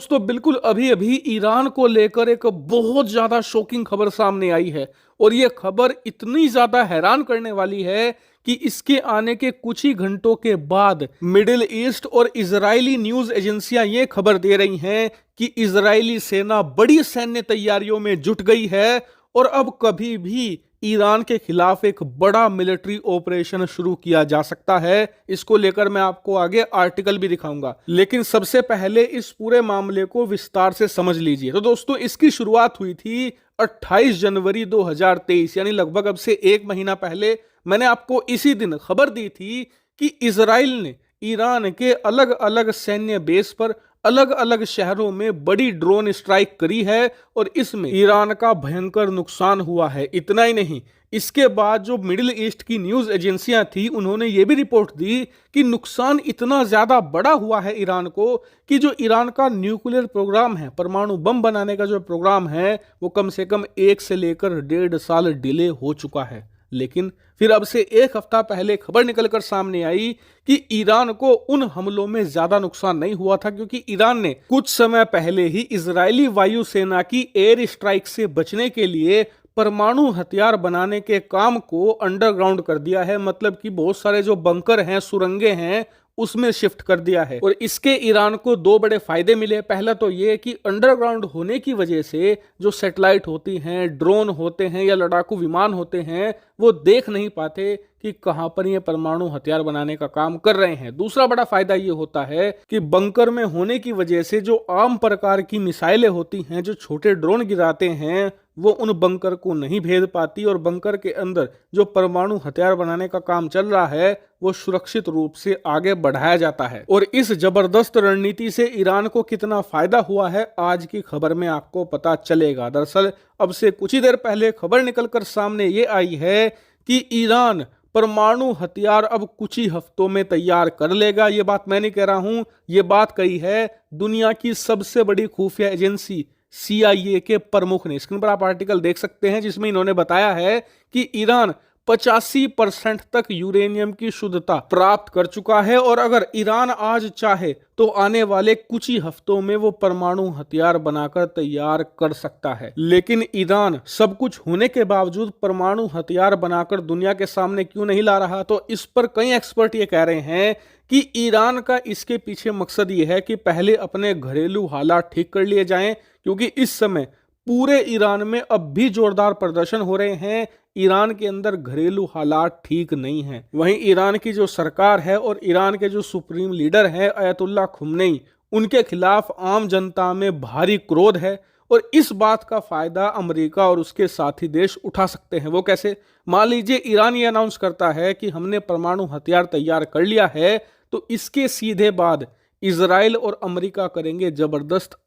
दोस्तों बिल्कुल अभी अभी ईरान को लेकर एक बहुत ज्यादा शॉकिंग खबर सामने आई है और ये खबर इतनी ज्यादा हैरान करने वाली है कि इसके आने के कुछ ही घंटों के बाद मिडिल ईस्ट और इजरायली न्यूज एजेंसियां ये खबर दे रही हैं कि इजरायली सेना बड़ी सैन्य तैयारियों में जुट गई है और अब कभी भी ईरान के खिलाफ एक बड़ा मिलिट्री ऑपरेशन शुरू किया जा सकता है। इसको लेकर मैं आपको आगे आर्टिकल भी दिखाऊंगा, लेकिन सबसे पहले इस पूरे मामले को विस्तार से समझ लीजिए। तो दोस्तों इसकी शुरुआत हुई थी 28 जनवरी 2023, यानी लगभग अब से एक महीना पहले। मैंने आपको इसी दिन खबर दी थी कि इजराइल ने ईरान के अलग अलग सैन्य बेस पर अलग अलग शहरों में बड़ी ड्रोन स्ट्राइक करी है और इसमें ईरान का भयंकर नुकसान हुआ है। इतना ही नहीं, इसके बाद जो मिडिल ईस्ट की न्यूज एजेंसियां थी उन्होंने ये भी रिपोर्ट दी कि नुकसान इतना ज्यादा बड़ा हुआ है ईरान को कि जो ईरान का न्यूक्लियर प्रोग्राम है, परमाणु बम बनाने का जो प्रोग्राम है, वो कम से कम 1 से लेकर 1.5 साल डिले हो चुका है। लेकिन फिर अब से एक हफ्ता पहले खबर निकलकर सामने आई कि ईरान को उन हमलों में ज्यादा नुकसान नहीं हुआ था, क्योंकि ईरान ने कुछ समय पहले ही इजरायली वायुसेना की एयर स्ट्राइक से बचने के लिए परमाणु हथियार बनाने के काम को अंडरग्राउंड कर दिया है। मतलब कि बहुत सारे जो बंकर हैं, सुरंगे हैं, उसमें शिफ्ट कर दिया है। और इसके ईरान को 2 बड़े फायदे मिले। पहला तो ये कि अंडरग्राउंड होने की वजह से जो सैटेलाइट होती हैं, ड्रोन होते हैं या लड़ाकू विमान होते हैं, वो देख नहीं पाते कि कहां पर ये परमाणु हथियार बनाने का काम कर रहे हैं। दूसरा बड़ा फायदा ये होता है कि बंकर में होने की वजह से जो आम प्रकार की मिसाइलें होती हैं, जो छोटे ड्रोन गिराते हैं, वो उन बंकर को नहीं भेद पाती और बंकर के अंदर जो परमाणु हथियार बनाने का काम चल रहा है वो सुरक्षित रूप से आगे बढ़ाया जाता है। और इस जबरदस्त रणनीति से ईरान को कितना फायदा हुआ है आज की खबर में आपको पता चलेगा। दरअसल अब से कुछ ही देर पहले खबर निकलकर सामने ये आई है कि ईरान परमाणु हथियार अब कुछ ही हफ्तों में तैयार कर लेगा। ये बात मैं नहीं कह रहा हूं, ये बात कही है दुनिया की सबसे बड़ी खुफिया एजेंसी CIA के प्रमुख ने। स्क्रीन पर आप आर्टिकल देख सकते हैं जिसमें इन्होंने बताया है कि ईरान 85% तक यूरेनियम की शुद्धता प्राप्त कर चुका है और अगर ईरान आज चाहे तो आने वाले कुछ ही हफ्तों में वो परमाणु हथियार बनाकर तैयार कर सकता है। लेकिन ईरान सब कुछ होने के बावजूद परमाणु हथियार बनाकर दुनिया के सामने क्यों नहीं ला रहा? तो इस पर कई एक्सपर्ट ये कह रहे हैं कि ईरान का इसके पीछे मकसद ये है कि पहले अपने घरेलू हालात ठीक कर लिए जाएं, क्योंकि इस समय पूरे ईरान में अब भी जोरदार प्रदर्शन हो रहे हैं। ईरान के अंदर घरेलू हालात ठीक नहीं हैं। वहीं ईरान की जो सरकार है और ईरान के जो सुप्रीम लीडर है अयतुल्ला खुमनेई, उनके खिलाफ आम जनता में भारी क्रोध है और इस बात का फायदा अमेरिका और उसके साथी देश उठा सकते हैं। वो कैसे? मान लीजिए ईरान ये अनाउंस करता है कि हमने परमाणु हथियार तैयार कर लिया है, तो इसके सीधे बाद इजराइल और अमेरिका करेंगे जबरदस्त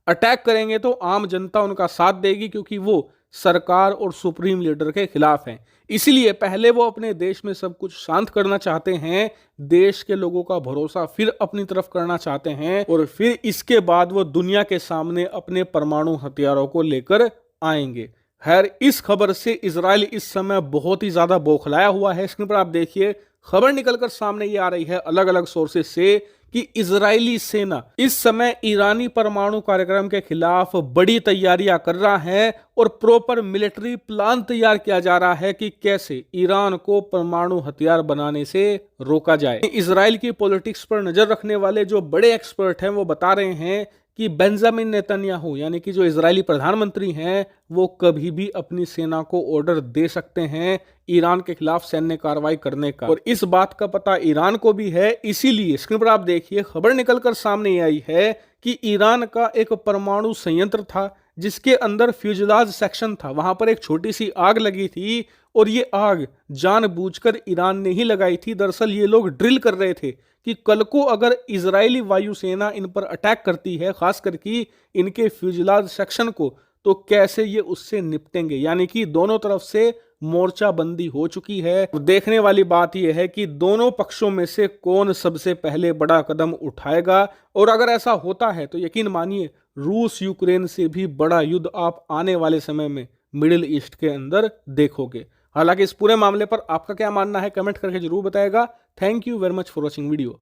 अटैक करेंगे तो आम जनता उनका साथ देगी, क्योंकि वो सरकार और सुप्रीम लीडर के खिलाफ हैं। इसलिए पहले वो अपने देश में सब कुछ शांत करना चाहते हैं, देश के लोगों का भरोसा फिर अपनी तरफ करना चाहते हैं और फिर इसके बाद वो दुनिया के सामने अपने परमाणु हथियारों को लेकर आएंगे। खैर, इस खबर से इजराइल इस समय बहुत ही ज्यादा बौखलाया हुआ है। स्क्रीन पर आप देखिए, खबर निकलकर सामने ये आ रही है अलग अलग सोर्सेस से कि इजरायली सेना इस समय ईरानी परमाणु कार्यक्रम के खिलाफ बड़ी तैयारियां कर रहा है और प्रॉपर मिलिट्री प्लान तैयार किया जा रहा है कि कैसे ईरान को परमाणु हथियार बनाने से रोका जाए। इजराइल की पॉलिटिक्स पर नजर रखने वाले जो बड़े एक्सपर्ट हैं वो बता रहे हैं कि बेंजामिन नेतन्याहू यानी कि जो इजरायली प्रधानमंत्री हैं, वो कभी भी अपनी सेना को ऑर्डर दे सकते हैं ईरान के खिलाफ सैन्य कार्रवाई करने का, और इस बात का पता ईरान को भी है। इसीलिए स्क्रीन पर आप देखिए, खबर निकलकर सामने आई है कि ईरान का एक परमाणु संयंत्र था जिसके अंदर फ्यूजलाज सेक्शन था, वहां पर एक छोटी सी आग लगी थी और ये आग जानबूझकर ईरान ने ही लगाई थी। दरअसल ये लोग ड्रिल कर रहे थे कि कल को अगर इजरायली वायुसेना इन पर अटैक करती है, खास करके इनके फ्यूजलाज सेक्शन को, तो कैसे ये उससे निपटेंगे। यानी कि दोनों तरफ से मोर्चाबंदी हो चुकी है। देखने वाली बात यह है कि दोनों पक्षों में से कौन सबसे पहले बड़ा कदम उठाएगा, और अगर ऐसा होता है तो यकीन मानिए रूस यूक्रेन से भी बड़ा युद्ध आप आने वाले समय में मिडिल ईस्ट के अंदर देखोगे। हालांकि इस पूरे मामले पर आपका क्या मानना है कमेंट करके जरूर बताएगा। Thank you very much for watching video.